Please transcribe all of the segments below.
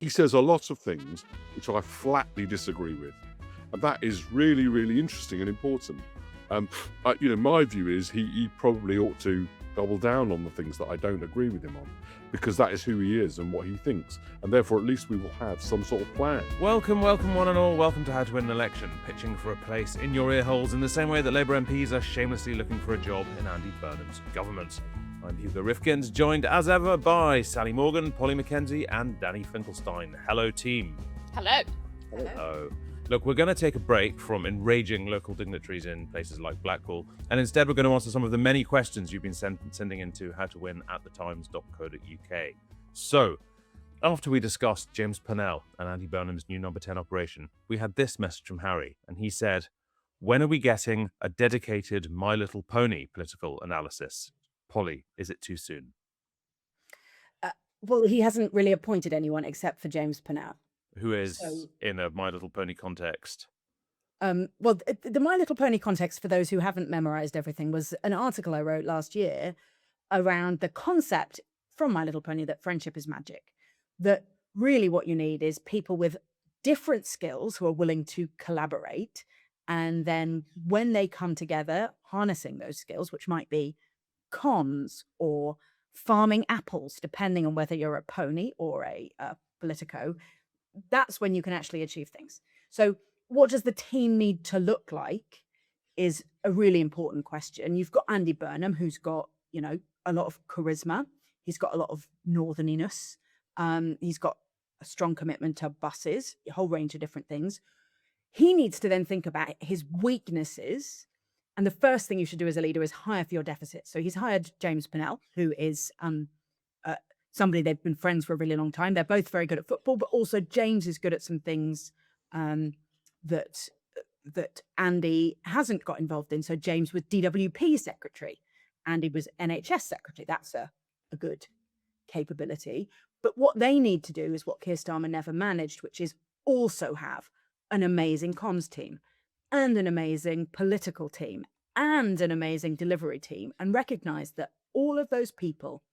he says a lot of things which I flatly disagree with. And that is really, really interesting and important. My view is he probably ought to double down on the things that I don't agree with him on, because that is who he is and what he thinks. And therefore, at least we will have some sort of plan. Welcome one and all. Welcome to How to Win an Election, pitching for a place in your ear holes in the same way that Labour MPs are shamelessly looking for a job in Andy Burnham's government. I'm Hugo Rifkind, joined as ever by Sally Morgan, Polly Mackenzie and Danny Finkelstein. Hello, team. Hello. Hello. Look, we're going to take a break from enraging local dignitaries in places like Blackpool, and instead we're going to answer some of the many questions you've been sending into howtowin@thetimes.co.uk. So, after we discussed James Purnell and Andy Burnham's new number 10 operation, we had this message from Harry, and he said, "When are we getting a dedicated My Little Pony political analysis? Polly, is it too soon?" Well, he hasn't really appointed anyone except for James Purnell. Who is, in a My Little Pony context? The My Little Pony context, for those who haven't memorized everything, was an article I wrote last year around the concept from My Little Pony that friendship is magic. That really what you need is people with different skills who are willing to collaborate. And then when they come together, harnessing those skills, which might be comms or farming apples, depending on whether you're a pony or a politico, that's when you can actually achieve things. So what does the team need to look like is a really important question. You've got Andy Burnham, who's got, a lot of charisma. He's got a lot of northerniness. He's got a strong commitment to buses, a whole range of different things. He needs to then think about his weaknesses. And the first thing you should do as a leader is hire for your deficit. So he's hired James Purnell, who is somebody they've been friends for a really long time. They're both very good at football, but also James is good at some things that Andy hasn't got involved in. So James was DWP secretary. Andy was NHS secretary. That's a good capability. But what they need to do is what Keir Starmer never managed, which is also have an amazing comms team and an amazing political team and an amazing delivery team, and recognize that all of those people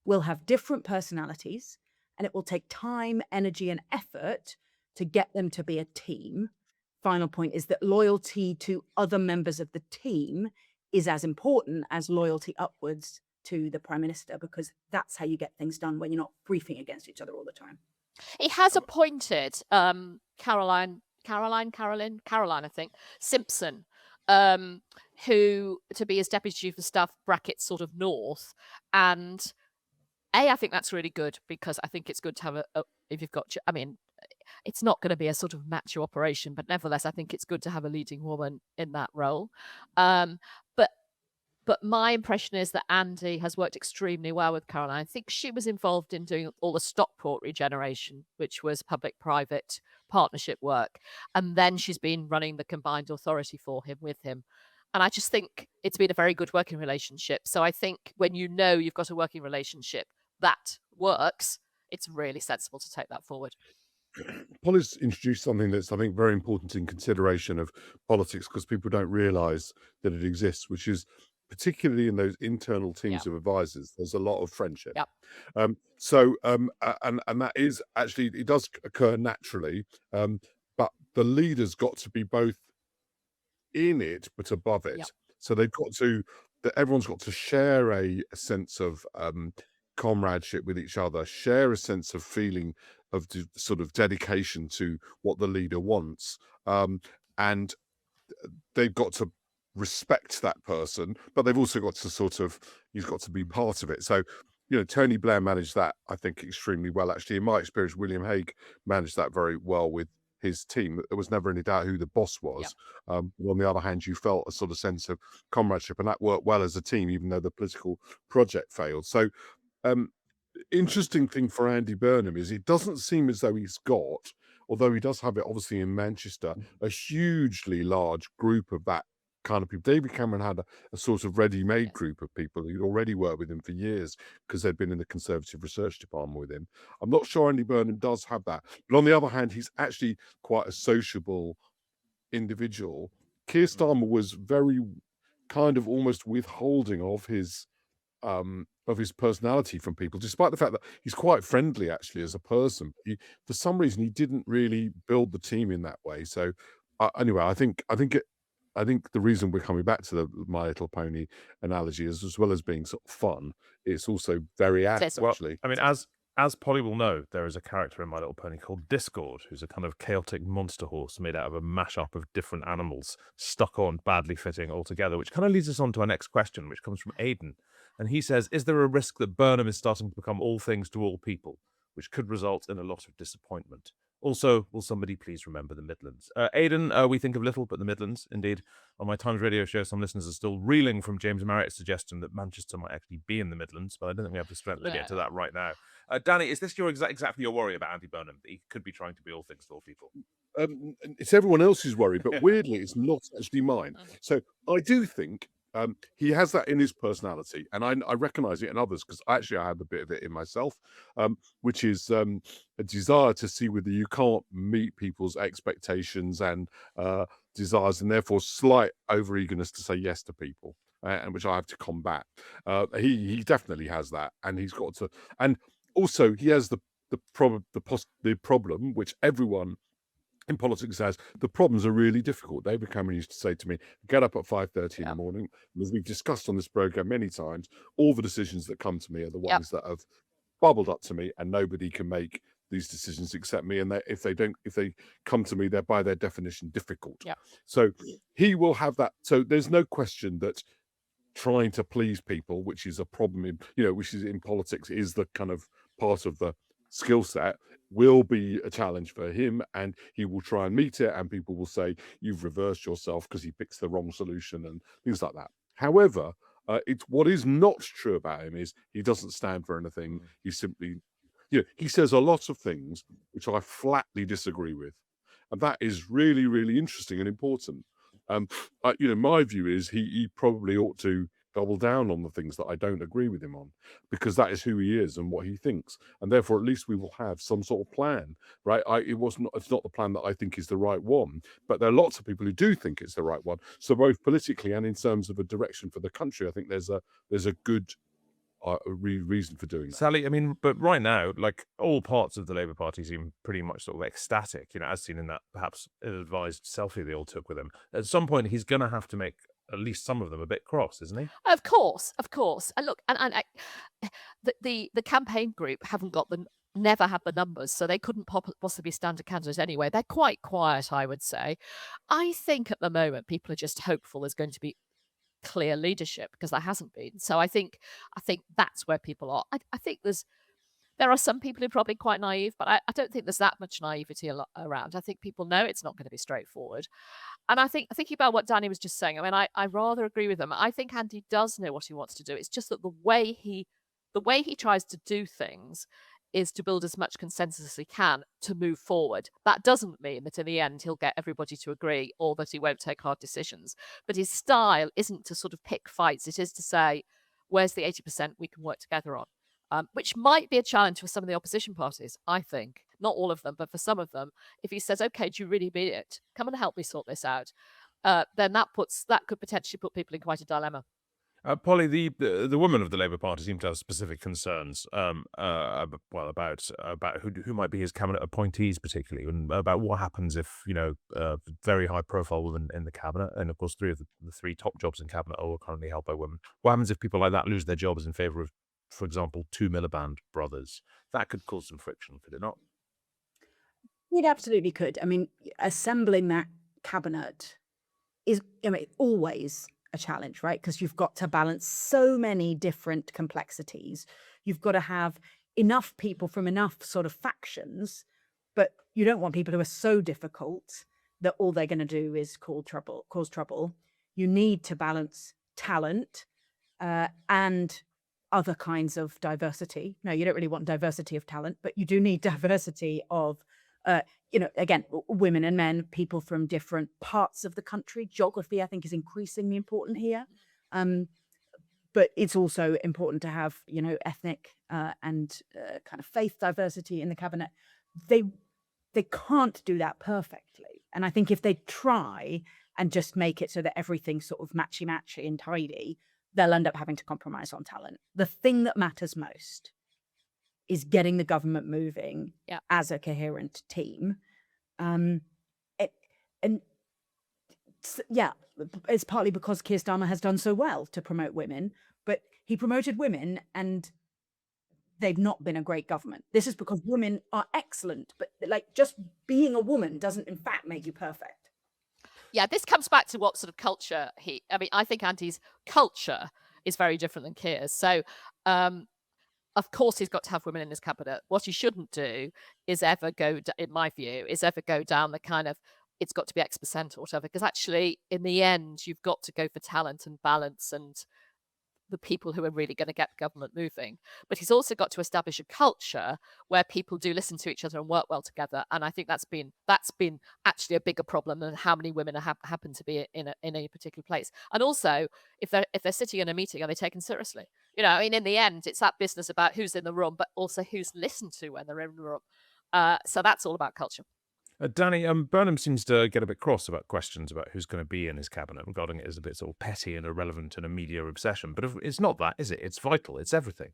will have different personalities, and it will take time, energy, and effort to get them to be a team. Final point is that loyalty to other members of the team is as important as loyalty upwards to the Prime Minister, because that's how you get things done when you're not briefing against each other all the time. He has appointed Caroline, I think, Simpson, who to be his deputy chief of staff, brackets sort of North. And I think that's really good, because I think it's good to have if you've got, it's not going to be a sort of macho operation, but nevertheless, I think it's good to have a leading woman in that role. But my impression is that Andy has worked extremely well with Caroline. I think she was involved in doing all the Stockport regeneration, which was public-private partnership work. And then she's been running the combined authority for him with him. And I just think it's been a very good working relationship. So I think when you know you've got a working relationship that works, it's really sensible to take that forward. Polly's introduced something that's, I think, very important in consideration of politics, because people don't realise that it exists, which is particularly in those internal teams of advisors, there's a lot of friendship. And that is actually, it does occur naturally, but the leader's got to be both in it but above it. So everyone's got to share a sense of comradeship with each other, share a sense of feeling of sort of dedication to what the leader wants, and they've got to respect that person, but they've also got to you've got to be part of it. So Tony Blair managed that, I think, extremely well. Actually, in my experience, William Hague managed that very well with his team. There was never any doubt who the boss was. But on the other hand, you felt a sort of sense of comradeship, and that worked well as a team, even though the political project failed. So interesting thing for Andy Burnham is it doesn't seem as though he's got, although he does have it obviously in Manchester, a hugely large group of that kind of people. David Cameron had a sort of ready-made group of people who'd already worked with him for years because they'd been in the Conservative Research Department with him. I'm not sure Andy Burnham does have that. But on the other hand, he's actually quite a sociable individual. Keir Starmer was very kind of almost withholding of his of his personality from people, despite the fact that he's quite friendly actually as a person. For some reason, he didn't really build the team in that way. So anyway, I think the reason we're coming back to the My Little Pony analogy is, as well as being sort of fun, it's also very apt Well, actually. I mean, as Polly will know, there is a character in My Little Pony called Discord, who's a kind of chaotic monster horse made out of a mashup of different animals stuck on, badly fitting all together, which kind of leads us on to our next question, which comes from Aidan. And he says, is there a risk that Burnham is starting to become all things to all people, which could result in a lot of disappointment? Also, will somebody please remember the Midlands? Aidan, we think of little but the Midlands. Indeed, on my Times Radio show, some listeners are still reeling from James Marriott's suggestion that Manchester might actually be in the Midlands, but I don't think we have the strength to get to that right now. Danny, is this your exactly your worry about Andy Burnham, that he could be trying to be all things to all people? It's everyone else's worry, but weirdly, it's not actually mine. So I do think he has that in his personality, and I recognise it in others, because actually I have a bit of it in myself, which is a desire to see whether you can't meet people's expectations and desires, and therefore slight over eagerness to say yes to people, and which I have to combat. He definitely has that, and he's got to, and also he has the problem, which everyone in politics has. The problems are really difficult. David Cameron used to say to me, get up at 5:30 in the morning. As we've discussed on this program many times, all the decisions that come to me are the ones that have bubbled up to me, and nobody can make these decisions except me. And if they come to me, they're by their definition difficult. So he will have that. So there's no question that trying to please people, which is a problem which is in politics, is the kind of part of the skill set, will be a challenge for him, and he will try and meet it, and people will say you've reversed yourself because he picks the wrong solution and things like that. However, it's what is not true about him is he doesn't stand for anything. He simply, he says a lot of things which I flatly disagree with, and that is really, really interesting and important. My view is he probably ought to double down on the things that I don't agree with him on, because that is who he is and what he thinks, and therefore at least we will have some sort of plan, right? It's not the plan that I think is the right one, but there are lots of people who do think it's the right one. So both politically and in terms of a direction for the country, I think there's a good reason for doing that. Sally, I mean, but right now, like, all parts of the Labour Party seem pretty much sort of ecstatic, as seen in that perhaps ill-advised selfie they all took with him. At some point, he's going to have to make at least some of them a bit cross, isn't he? Of course. And look, the campaign group never had the numbers, so they couldn't possibly stand a candidate anyway. They're quite quiet, I would say. I think at the moment people are just hopeful there's going to be clear leadership, because there hasn't been. So I think that's where people are. I think there are some people who are probably quite naive, but I don't think there's that much naivety around. I think people know it's not going to be straightforward. And I think, thinking about what Danny was just saying, I mean, I rather agree with him. I think Andy does know what he wants to do. It's just that the way he tries to do things is to build as much consensus as he can to move forward. That doesn't mean that in the end he'll get everybody to agree, or that he won't take hard decisions. But his style isn't to sort of pick fights. It is to say, where's the 80% we can work together on? Which might be a challenge for some of the opposition parties, I think. Not all of them, but for some of them. If he says, okay, do you really mean it? Come and help me sort this out. Then that could potentially put people in quite a dilemma. Polly, the women of the Labour Party seem to have specific concerns, about who might be his cabinet appointees, particularly, and about what happens if very high-profile women in the cabinet, and of course the three top jobs in cabinet are currently held by women. What happens if people like that lose their jobs in favour of, for example, two Miliband brothers? That could cause some friction, could it not? It absolutely could. I mean, assembling that cabinet is always a challenge, right? Because you've got to balance so many different complexities. You've got to have enough people from enough sort of factions, but you don't want people who are so difficult that all they're going to do is cause trouble. You need to balance talent and other kinds of diversity. No, you don't really want diversity of talent, but you do need diversity of again, women and men, people from different parts of the country. Geography, I think, is increasingly important here. But it's also important to have, ethnic and kind of faith diversity in the cabinet. They can't do that perfectly. And I think if they try and just make it so that everything's sort of matchy and tidy, they'll end up having to compromise on talent. The thing that matters most is getting the government moving as a coherent team. And it's partly because Keir Starmer has done so well to promote women, but he promoted women and they've not been a great government. This is because women are excellent, but like just being a woman doesn't in fact make you perfect. Yeah, this comes back to what sort of culture I think Andy's culture is very different than Keir's. So, of course, he's got to have women in his cabinet. What he shouldn't do is ever go, in my view, down the kind of, it's got to be X% or whatever, because actually, in the end, you've got to go for talent and balance and the people who are really going to get the government moving. But he's also got to establish a culture where people do listen to each other and work well together. And I think that's been actually a bigger problem than how many women happen to be in a particular place. And also, if they're sitting in a meeting, are they taken seriously? In the end, it's that business about who's in the room, but also who's listened to when they're in the room. So that's all about culture. Danny, Burnham seems to get a bit cross about questions about who's going to be in his cabinet, regarding it as a bit sort of petty and irrelevant and a media obsession. But it's not that, is it? It's vital. It's everything.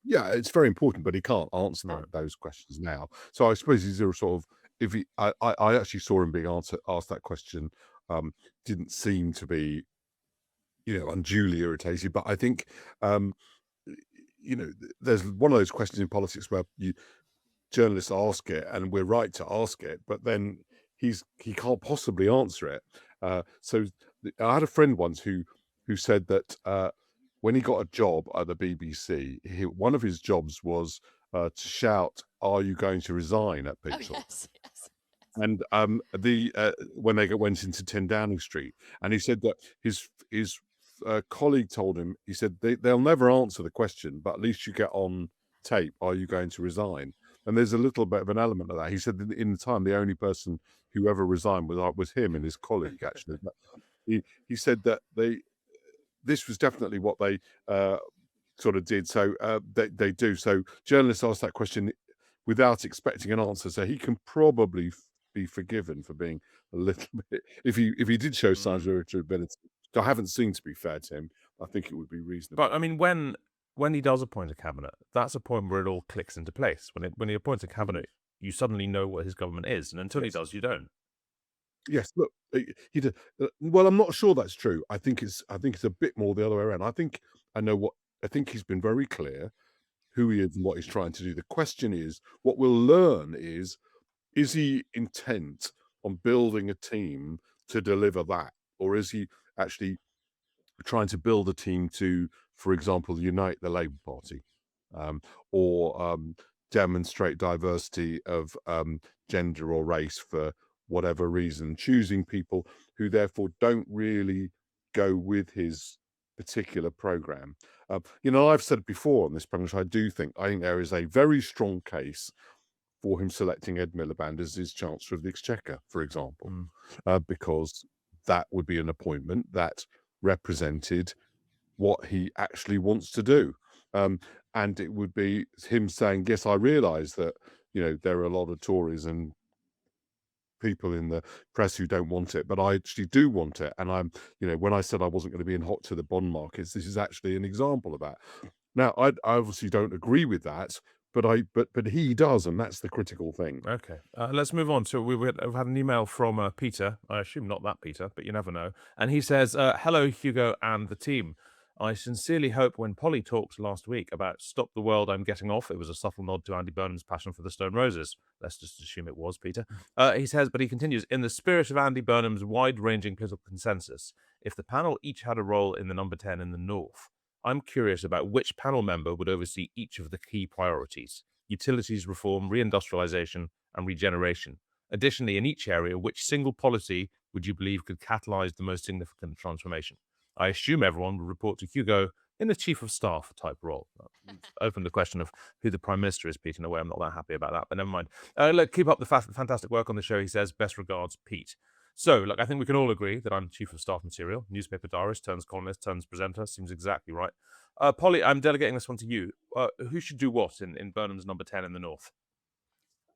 Yeah, it's very important, but he can't answer those questions now. So I suppose he's a sort of, I actually saw him being asked that question, didn't seem to be, unduly irritated. But I think, there's one of those questions in politics where journalists ask it, and we're right to ask it, but then he can't possibly answer it. So I had a friend once who said that when he got a job at the BBC, one of his jobs was to shout, "Are you going to resign?" at people. Oh, yes. And when they went into 10 Downing Street, and he said that his colleague told him, he said they'll never answer the question, but at least you get on tape, "Are you going to resign?" And there's a little bit of an element of that. He said that in the time, the only person who ever resigned was him and his colleague, actually. He said that this was definitely what they sort of did. So they do. So journalists ask that question without expecting an answer. So he can probably be forgiven for being a little bit, if he did show signs of irritability. I haven't seen, to be fair to him. I think it would be reasonable. But I mean, when he does appoint a cabinet, that's a point where it all clicks into place. When he appoints a cabinet, you suddenly know what his government is, and until he does, you don't. Yes, look, he did. Well, I'm not sure that's true. I think it's a bit more the other way around. I think he's been very clear who he is and what he's trying to do. The question is, what we'll learn is he intent on building a team to deliver that, or is he actually trying to build a team to, for example, unite the Labour Party, or demonstrate diversity of gender or race for whatever reason, choosing people who therefore don't really go with his particular program. I've said before on this program, I think there is a very strong case for him selecting Ed Miliband as his Chancellor of the Exchequer, for example, because that would be an appointment that represented what he actually wants to do. And it would be him saying, yes, I realise that, there are a lot of Tories and people in the press who don't want it, but I actually do want it. And I'm, when I said I wasn't going to be in hot to the bond markets, this is actually an example of that. Now, I obviously don't agree with that, but he does, and that's the critical thing. Okay, let's move on. So we've had an email from Peter. I assume not that Peter, but you never know. And he says, "Hello, Hugo and the team. I sincerely hope when Polly talked last week about Stop the World, I'm Getting Off, it was a subtle nod to Andy Burnham's passion for the Stone Roses." Let's just assume it was, Peter. He says, but he continues, "In the spirit of Andy Burnham's wide-ranging political consensus, if the panel each had a role in the number 10 in the North, I'm curious about which panel member would oversee each of the key priorities: utilities reform, reindustrialization, and regeneration. Additionally, in each area, which single policy would you believe could catalyze the most significant transformation? I assume everyone would report to Hugo in the chief of staff type role." Open the question of who the prime minister is, Pete, in a way I'm not that happy about that, but never mind. Look, keep up the fantastic work on the show, he says. Best regards, Pete. So, look, I think we can all agree that I'm chief of staff material. Newspaper diarist turns columnist turns presenter. Seems exactly right. Polly, I'm delegating this one to you. Who should do what in Burnham's number 10 in the North?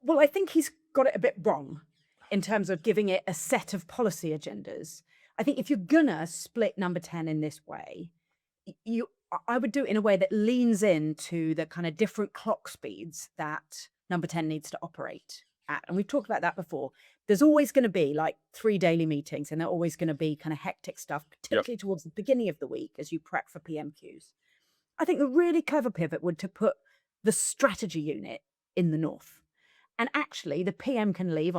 Well, I think he's got it a bit wrong in terms of giving it a set of policy agendas. I think if you're gonna split number 10 in this way, I would do it in a way that leans into the kind of different clock speeds that number 10 needs to operate at. And we've talked about that before. There's always going to be like 3 daily meetings, and they're always going to be kind of hectic stuff, particularly towards the beginning of the week as you prep for PMQs. I think the really clever pivot would to put the strategy unit in the north. And actually, the PM can leave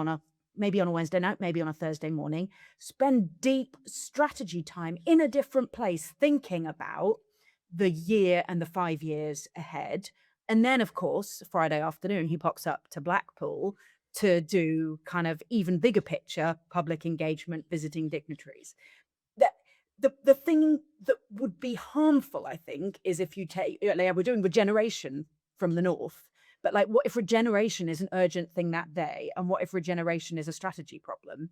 maybe on a Wednesday night, maybe on a Thursday morning, spend deep strategy time in a different place, thinking about the year and the 5 years ahead. And then, of course, Friday afternoon, he pops up to Blackpool to do kind of even bigger picture public engagement, visiting dignitaries. The thing that would be harmful, I think, is if you take, we're doing regeneration from the north, but like, what if regeneration is an urgent thing that day? And what if regeneration is a strategy problem?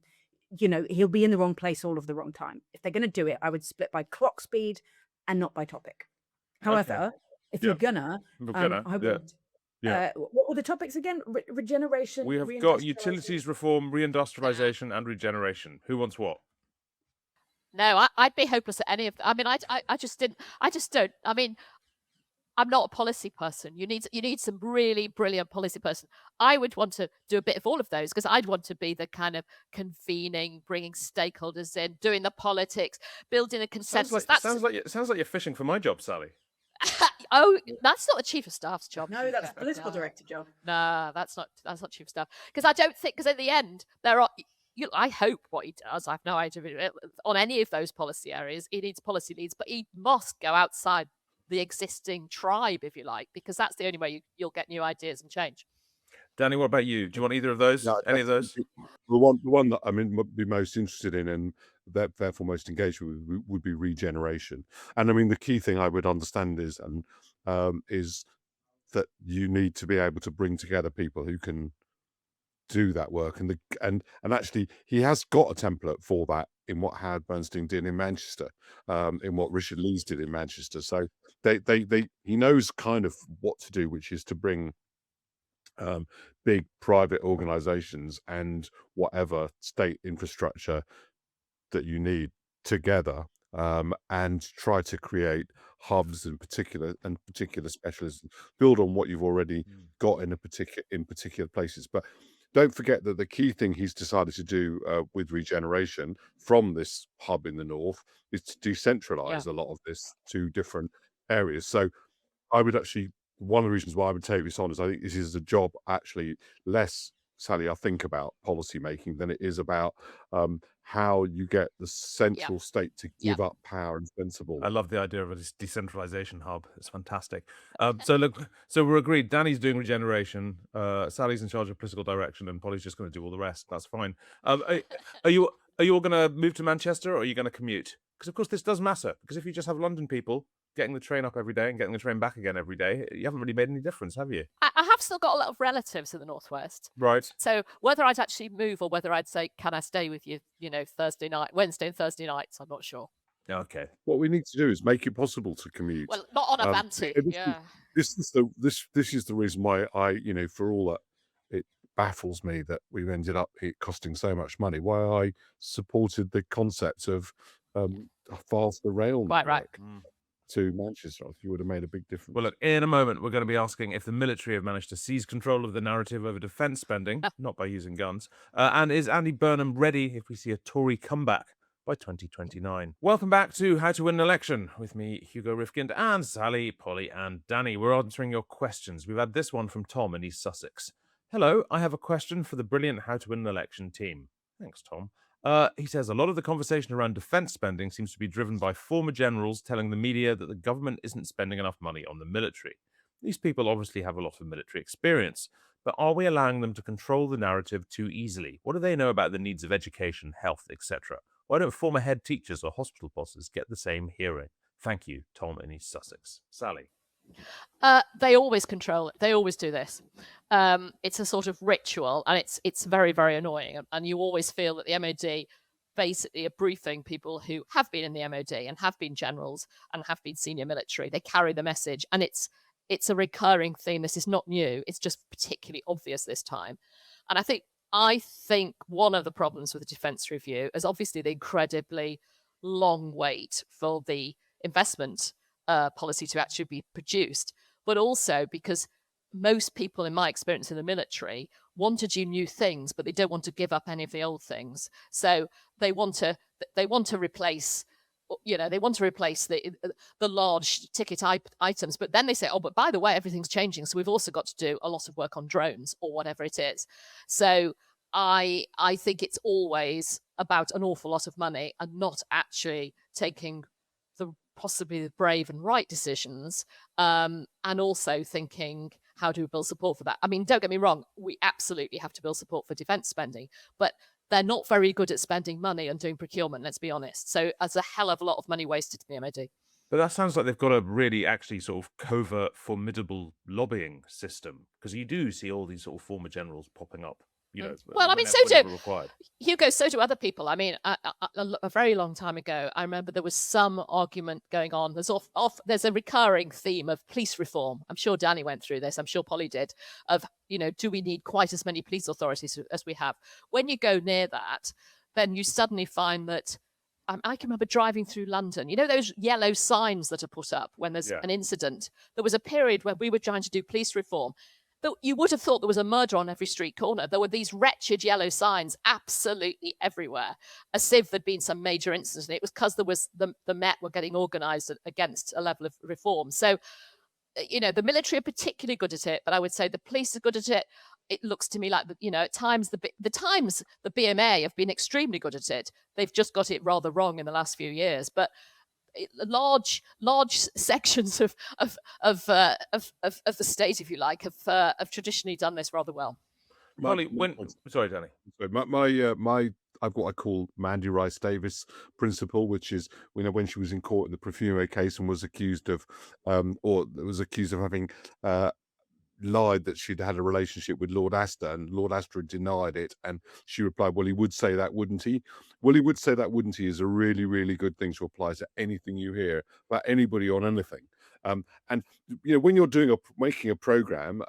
He'll be in the wrong place all of the wrong time. If they're going to do it, I would split by clock speed and not by topic. However, if you're gonna, I would. What were the topics again? Regeneration. We have got utilities reform, reindustrialization, and regeneration. Who wants what? No, I'd be hopeless at any of them. I mean, I just don't. I mean, I'm not a policy person. You need some really brilliant policy person. I would want to do a bit of all of those, because I'd want to be the kind of convening, bringing stakeholders in, doing the politics, building a consensus. Sounds like you're fishing for my job, Sally. Oh, that's not the chief of staff's job. No, that's the political director job. No, that's not chief of staff. Because I don't think, because at the end there are. I hope what he does, I have no idea, on any of those policy areas, he needs policy leads, but he must go outside the existing tribe, if you like, because that's the only way you'll get new ideas and change. Danny, what about you? Do you want either of those? No, any of those? The one that would be most interested in, and therefore most engaged with, would be regeneration. And I mean, the key thing I would understand is that you need to be able to bring together people who can do that work, and actually he has got a template for that in what Howard Bernstein did in Manchester, in what Richard Lees did in Manchester. So he knows kind of what to do, which is to bring big private organizations and whatever state infrastructure that you need together, and try to create hubs in particular specialisms, build on what you've already got in particular places. But don't forget that the key thing he's decided to do with regeneration from this hub in the north is to decentralize a lot of this to different areas. So I would actually, one of the reasons why I would take this on is I think this is a job actually less, Sally, I think, about policy making than it is about how you get the central state to give up power and sensible. I love the idea of a decentralization hub. It's fantastic. So we're agreed. Danny's doing regeneration. Sally's in charge of political direction, and Polly's just going to do all the rest. That's fine. Are you all going to move to Manchester, or are you going to commute? Because of course this does matter. Because if you just have London people getting the train up every day and getting the train back again every day, you haven't really made any difference, have you? I have still got a lot of relatives in the Northwest. Right. So whether I'd actually move or whether I'd say, can I stay with you, Wednesday and Thursday nights, I'm not sure. Okay. What we need to do is make it possible to commute. Well, not on a Vanti. This is the reason why I, for all that it baffles me that we've ended up it costing so much money, why I supported the concept of faster rail network to Manchester. I think it would have made a big difference. Well, look, in a moment, we're going to be asking if the military have managed to seize control of the narrative over defence spending, not by using guns, and is Andy Burnham ready if we see a Tory comeback by 2029? Welcome back to How to Win an Election with me, Hugo Rifkind, and Sally, Polly, and Danny. We're answering your questions. We've had this one from Tom in East Sussex. Hello, I have a question for the brilliant How to Win an Election team. Thanks, Tom. He says a lot of the conversation around defence spending seems to be driven by former generals telling the media that the government isn't spending enough money on the military. These people obviously have a lot of military experience, but are we allowing them to control the narrative too easily? What do they know about the needs of education, health, etc.? Why don't former head teachers or hospital bosses get the same hearing? Thank you, Tom in East Sussex. Sally? They always control it. They always do this. It's a sort of ritual, and it's very, very annoying. And you always feel that the MOD basically are briefing people who have been in the MOD and have been generals and have been senior military. They carry the message, and it's a recurring theme. This is not new. It's just particularly obvious this time. And I think I think one of the problems with the Defence Review is obviously the incredibly long wait for the investment policy to actually be produced, but also because most people, in my experience in the military, want to do new things, but they don't want to give up any of the old things. So they want to replace. They want to replace the large ticket items, but then they say, "Oh, but by the way, everything's changing, so we've also got to do a lot of work on drones or whatever it is." So I think it's always about an awful lot of money and not actually taking possibly the brave and right decisions, and also thinking, how do we build support for that? I mean, don't get me wrong, we absolutely have to build support for defence spending, but they're not very good at spending money and doing procurement, let's be honest. So there's a hell of a lot of money wasted to the MOD. But that sounds like they've got a really actually sort of covert, formidable lobbying system, because you do see all these sort of former generals popping up. Well, I mean, so whenever required. Hugo, so do other people. I mean, a very long time ago, I remember there was some argument going on. There's a recurring theme of police reform. I'm sure Danny went through this. I'm sure Polly did. Of, do we need quite as many police authorities as we have? When you go near that, then you suddenly find that I can remember driving through London. You know those yellow signs that are put up when there's an incident? There was a period where we were trying to do police reform. You would have thought there was a murder on every street corner. There were these wretched yellow signs absolutely everywhere, as if there'd been some major incident. It was because there was the Met were getting organised against a level of reform. So, the military are particularly good at it, but I would say the police are good at it. It looks to me like, at times the BMA have been extremely good at it. They've just got it rather wrong in the last few years, but large sections of the state, if you like, have traditionally done this rather well. Polly, sorry, Danny. My I've got what I call Mandy Rice Davis principle, which is when she was in court in the Perfume case and was accused of having lied that she'd had a relationship with Lord Astor, and Lord Astor had denied it, and she replied, "Well, he would say that, wouldn't he?" Well, he would say that, wouldn't he, is a really, really good thing to apply to anything you hear about anybody on anything. And when you're making a program,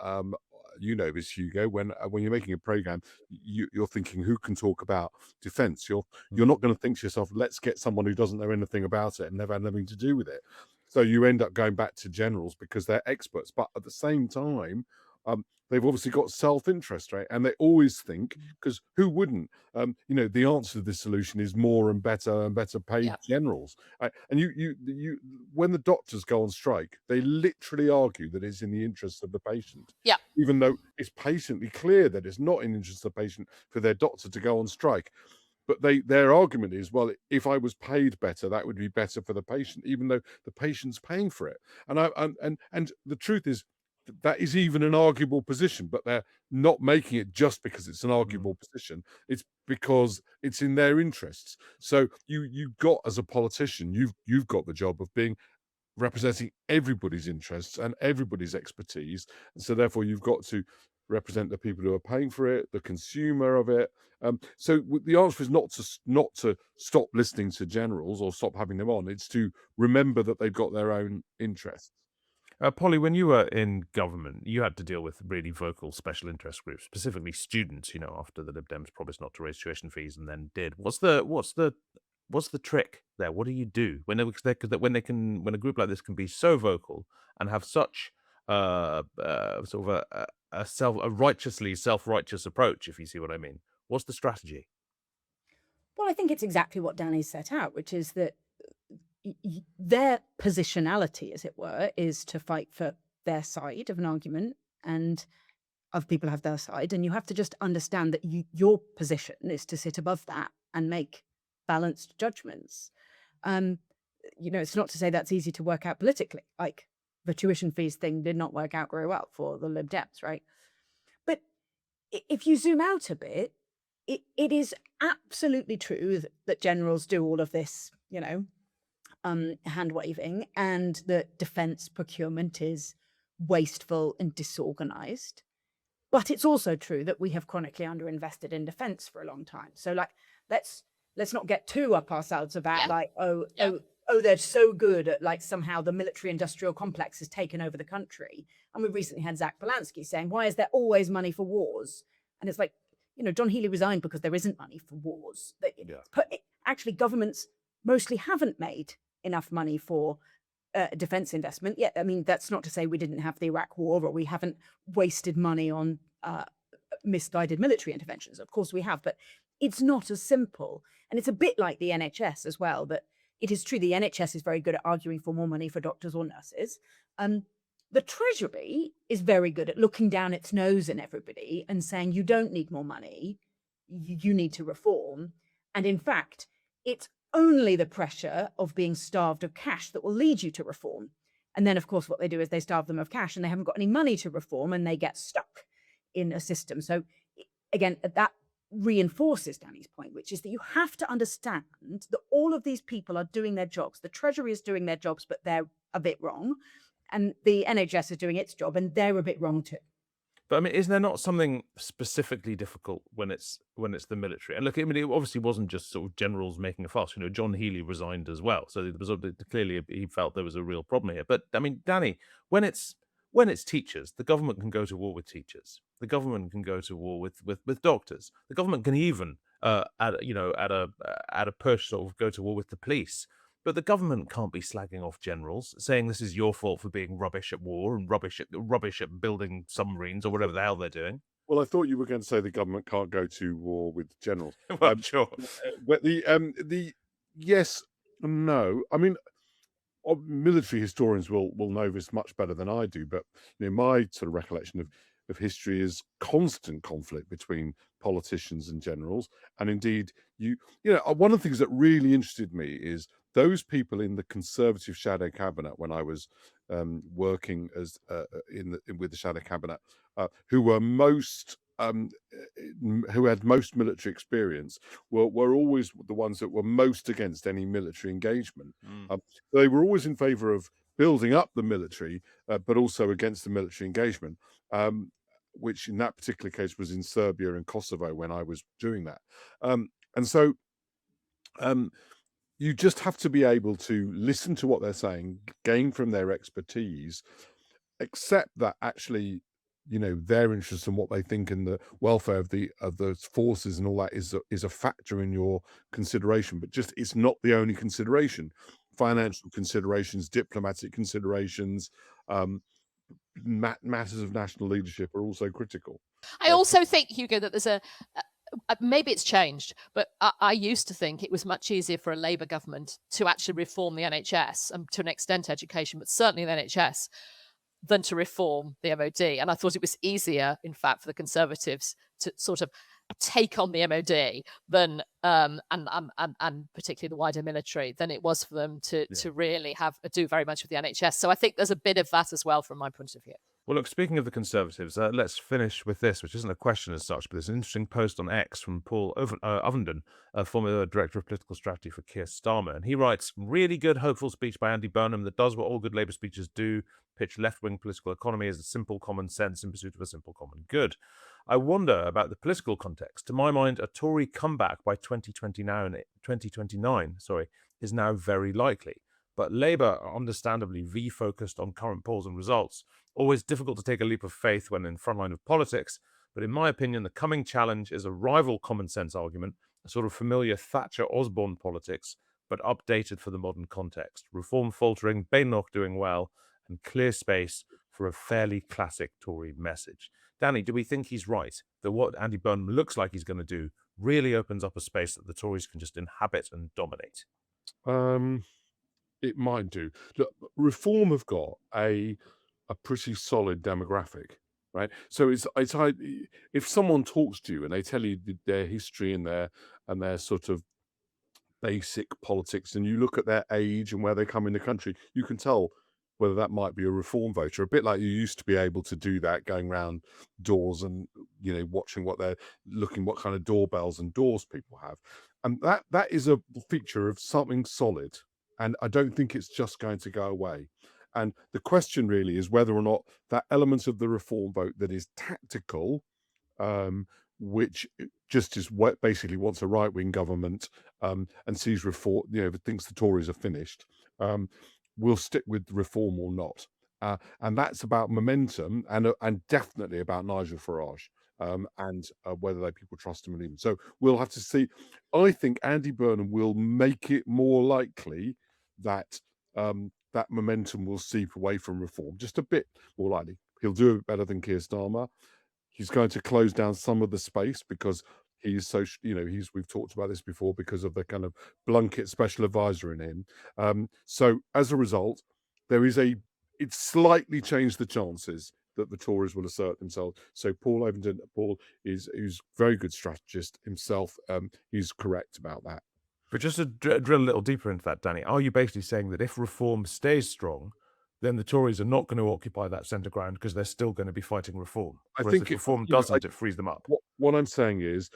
this, Hugo, when you're making a program, you're thinking, who can talk about defense? You're not going to think to yourself, let's get someone who doesn't know anything about it and never had anything to do with it. So you end up going back to generals because they're experts, but at the same time, they've obviously got self-interest, right? And they always think, because who wouldn't? The answer to this solution is more and better paid generals. Right? And you, when the doctors go on strike, they literally argue that it's in the interest of the patient. Yeah. Even though it's patently clear that it's not in the interest of the patient for their doctor to go on strike. But their argument is, well, if I was paid better, that would be better for the patient, even though the patient's paying for it. And the truth is, that is even an arguable position, but they're not making it just because it's an arguable position. It's because it's in their interests. So you've got, as a politician, you've got the job of representing everybody's interests and everybody's expertise, and so therefore you've got to represent the people who are paying for it, the consumer of it. So the answer is not to stop listening to generals or stop having them on. It's to remember that they've got their own interests. Polly, when you were in government, you had to deal with really vocal special interest groups, specifically students. After the Lib Dems promised not to raise tuition fees and then did. What's the trick there? What do you do when a group like this can be so vocal and have such sort of a righteously self-righteous approach, if you see what I mean? What's the strategy? Well, I think it's exactly what Danny set out, which is that their positionality, as it were, is to fight for their side of an argument, and other people have their side, and you have to just understand that your position is to sit above that and make balanced judgments. It's not to say that's easy to work out politically. Like the tuition fees thing did not work out very well for the Lib Dems, right? But if you zoom out a bit, it is absolutely true that generals do all of this, hand waving, and that defense procurement is wasteful and disorganized. But it's also true that we have chronically underinvested in defense for a long time. So let's not get too up ourselves about they're so good at somehow the military industrial complex has taken over the country. And we recently had Zach Polanski saying, why is there always money for wars? And it's like, John Healey resigned because there isn't money for wars. Yeah. Actually, governments mostly haven't made enough money for defense investment. Yeah, I mean, that's not to say we didn't have the Iraq War or we haven't wasted money on misguided military interventions. Of course we have, but it's not as simple. And it's a bit like the NHS as well, that it is true the NHS is very good at arguing for more money for doctors or nurses. The Treasury is very good at looking down its nose at everybody and saying, you don't need more money, you need to reform. And in fact, it's only the pressure of being starved of cash that will lead you to reform. And then, of course, what they do is they starve them of cash and they haven't got any money to reform and they get stuck in a system. So again, that reinforces Danny's point, which is that you have to understand that all of these people are doing their jobs. The Treasury is doing their jobs, but they're a bit wrong. And the NHS is doing its job and they're a bit wrong too. But I mean, is there not something specifically difficult when it's the military? And look, I mean, it obviously wasn't just sort of generals making a fuss. John Healey resigned as well, so there was clearly he felt there was a real problem here. But I mean, Danny, when it's teachers, the government can go to war with teachers. The government can go to war with doctors. The government can even at a push sort of go to war with the police. But the government can't be slagging off generals, saying this is your fault for being rubbish at war and rubbish at building submarines or whatever the hell they're doing. Well, I thought you were going to say the government can't go to war with generals. Well, sure. But the yes and no. I mean, military historians will know this much better than I do. But my sort of recollection of history is constant conflict between politicians and generals. And indeed, one of the things that really interested me is those people in the Conservative shadow cabinet when I was working as with the shadow cabinet, who were who had most military experience, were always the ones that were most against any military engagement. They were always in favour of building up the military, but also against the military engagement. Which in that particular case was in Serbia and Kosovo when I was doing that. And so you just have to be able to listen to what they're saying, gain from their expertise, accept that actually, their interests and what they think in the welfare of the forces and all that is a factor in your consideration, but just it's not the only consideration. Financial considerations, diplomatic considerations, matters of national leadership are also critical. I also think, Hugo, that there's maybe it's changed, but I used to think it was much easier for a Labour government to actually reform the NHS and to an extent education, but certainly the NHS, than to reform the MOD. And I thought it was easier, in fact, for the Conservatives to sort of take on the MOD than and particularly the wider military than it was for them to really do very much with the NHS. So I think there's a bit of that as well from my point of view. Well, look, speaking of the Conservatives, let's finish with this, which isn't a question as such, but there's an interesting post on X from Paul Ovenden, former Director of Political Strategy for Keir Starmer. And he writes, really good, hopeful speech by Andy Burnham that does what all good Labour speeches do, pitch left-wing political economy as a simple common sense in pursuit of a simple common good. I wonder about the political context. To my mind, a Tory comeback by 2029 is now very likely. But Labour are understandably refocused on current polls and results. Always difficult to take a leap of faith when in frontline of politics, but in my opinion, the coming challenge is a rival common sense argument, a sort of familiar Thatcher-Osborne politics, but updated for the modern context. Reform faltering, Badenoch doing well, and clear space for a fairly classic Tory message. Danny, do we think he's right, that what Andy Burnham looks like he's going to do really opens up a space that the Tories can just inhabit and dominate? It might do. Look, Reform have got a pretty solid demographic, right? So it's if someone talks to you and they tell you their history and their sort of basic politics, and you look at their age and where they come in the country, you can tell whether that might be a Reform voter, a bit like you used to be able to do that, going around doors and watching what kind of doorbells and doors people have, and that is a feature of something solid. And I don't think it's just going to go away. And the question really is whether or not that element of the Reform vote that is tactical, which just is what basically wants a right-wing government and sees Reform, thinks the Tories are finished, will stick with Reform or not. And that's about momentum and definitely about Nigel Farage. and whether people trust him and him. So we'll have to see. I think Andy Burnham will make it more likely that that momentum will seep away from reform, just a bit more likely. He'll do it better than Keir Starmer. He's going to close down some of the space because he's so, we've talked about this before, because of the kind of blanket special advisor in him. So as a result, it's slightly changed the chances that the Tories will assert themselves. So Paul is a very good strategist himself. He's correct about that. But just to drill a little deeper into that, Danny, are you basically saying that if reform stays strong, then the Tories are not going to occupy that centre ground because they're still going to be fighting reform? I Whereas think if reform doesn't, it frees them up. What I'm saying is,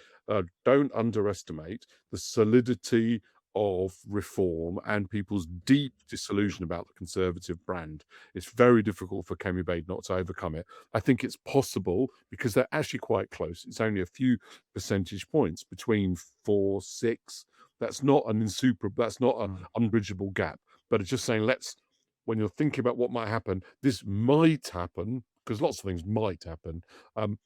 don't underestimate the solidity of reform and people's deep disillusion about the Conservative brand. It's very difficult for Kemi Badenoch to overcome it. I think it's possible because they're actually quite close. It's only a few percentage points between 4, 6. That's not an unbridgeable gap. But it's just saying, when you're thinking about what might happen, this might happen, because lots of things might happen. And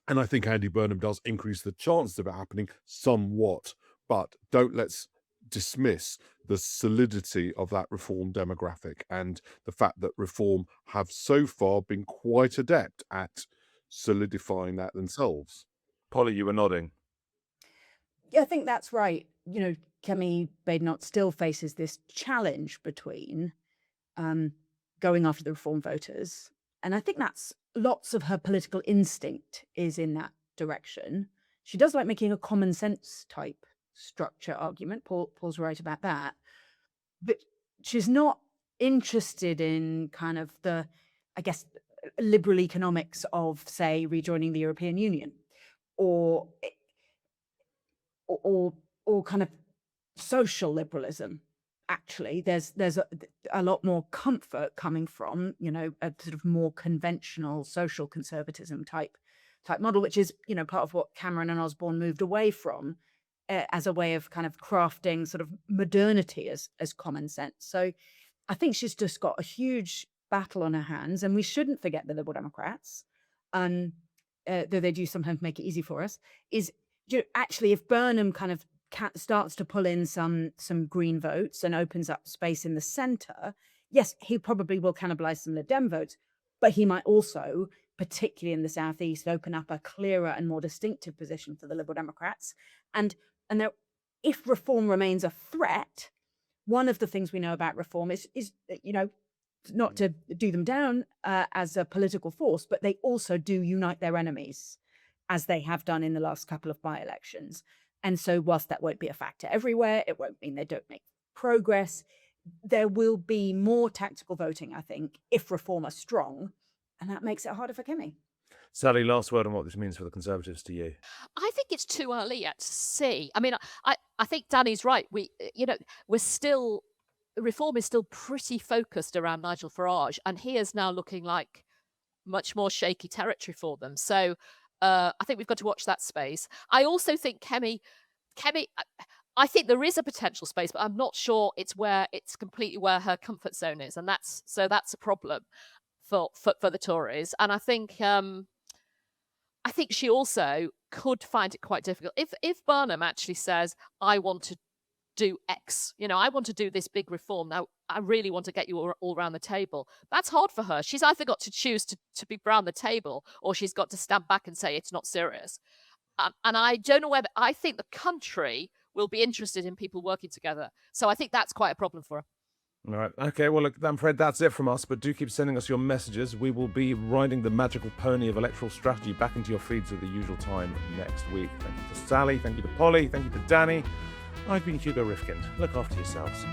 I think Andy Burnham does increase the chances of it happening somewhat. But let's dismiss the solidity of that reform demographic and the fact that reform have so far been quite adept at solidifying that themselves. Polly, you were nodding. Yeah, I think that's right. Kemi Badenoch still faces this challenge between going after the reform voters. And I think that's lots of her political instinct is in that direction. She does like making a common sense type structure argument. Paul's right about that. But she's not interested in kind of the, I guess, liberal economics of, say, rejoining the European Union or kind of social liberalism. Actually, there's a lot more comfort coming from, a sort of more conventional social conservatism type model, which is, part of what Cameron and Osborne moved away from as a way of kind of crafting sort of modernity as common sense. So I think she's just got a huge battle on her hands, and we shouldn't forget the Liberal Democrats, though they do sometimes make it easy for us, is actually if Burnham kind of starts to pull in some green votes and opens up space in the centre, yes, he probably will cannibalise some Lib Dem votes, but he might also, particularly in the southeast, open up a clearer and more distinctive position for the Liberal Democrats. And there, if reform remains a threat, one of the things we know about reform is not to do them down as a political force, but they also do unite their enemies, as they have done in the last couple of by-elections. And so whilst that won't be a factor everywhere, it won't mean they don't make progress. There will be more tactical voting, I think, if reform are strong, and that makes it harder for Kemi. Sally, last word on what this means for the Conservatives to you. I think it's too early yet to see. I mean, I think Danny's right. Reform is still pretty focused around Nigel Farage, and he is now looking like much more shaky territory for them. So I think we've got to watch that space. I also think Kemi, I think there is a potential space, but I'm not sure it's completely where her comfort zone is, and that's a problem for the Tories. And I think she also could find it quite difficult if Burnham actually says, "I want to do X, I want to do this big reform. Now, I really want to get you all around the table." That's hard for her. She's either got to choose to be around the table, or she's got to stand back and say it's not serious. And I don't know whether, I think the country will be interested in people working together. So I think that's quite a problem for her. All right. Okay, well, look, I'm afraid that's it from us, but do keep sending us your messages. We will be riding the magical pony of electoral strategy back into your feeds at the usual time next week. Thank you to Sally, thank you to Polly, thank you to Danny. I've been Hugo Rifkind. Look after yourselves.